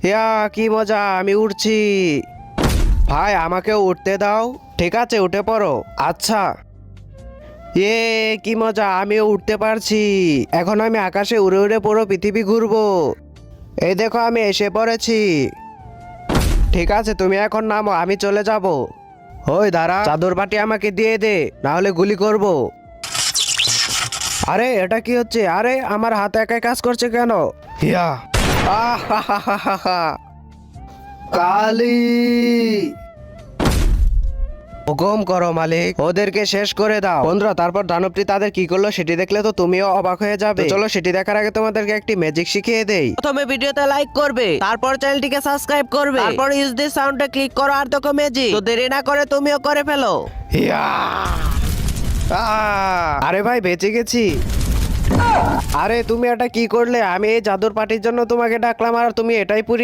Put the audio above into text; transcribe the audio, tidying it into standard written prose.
ইয়া কি মজা, আমি উঠছি। ভাই আমাকে উঠতে দাও। ঠিক আছে উঠে পড়ো। আচ্ছা। কি মজা, আমিও উঠতে পারছি। এখন আমি আকাশে উড়ে উড়ে পুরো পৃথিবী ঘুরবো। এই দেখো আমি এসে পড়েছি। ঠিক আছে তুমি এখন নামো, আমি চলে যাব। ওই দাঁড়া, চাদর বাটি আমাকে দিয়ে দে, না হলে গুলি করব। আরে এটা কি হচ্ছে? আরে আমার হাত একাই কাজ করছে কেন? হিয়া আহাহাহাহা। কালি, হুকুম করো মালিক, ওদেরকে শেষ করে দাও। বন্ধুরা তারপর দানবটি তাদের কি করলো সেটি দেখলে তো তুমিও অবাক হয়ে যাবে। তো চলো সেটি দেখার আগে তোমাদেরকে একটি ম্যাজিক শিখিয়ে দেই। প্রথমে ভিডিওতে লাইক করবে, তারপর চ্যানেলটিকে সাবস্ক্রাইব করবে, তারপর ইউজ দিস সাউন্ডে ক্লিক করো আর দেখো ম্যাজিক। তো দেরি না করে তুমিও করে ফেলো। হিয়া আরে ভাই বেঁচে গেছি। আরে তুমি এটা কি করলে? আমি এই জাদুর পার্টির জন্য তোমাকে ডাকলাম আর তুমি এটাই পুরি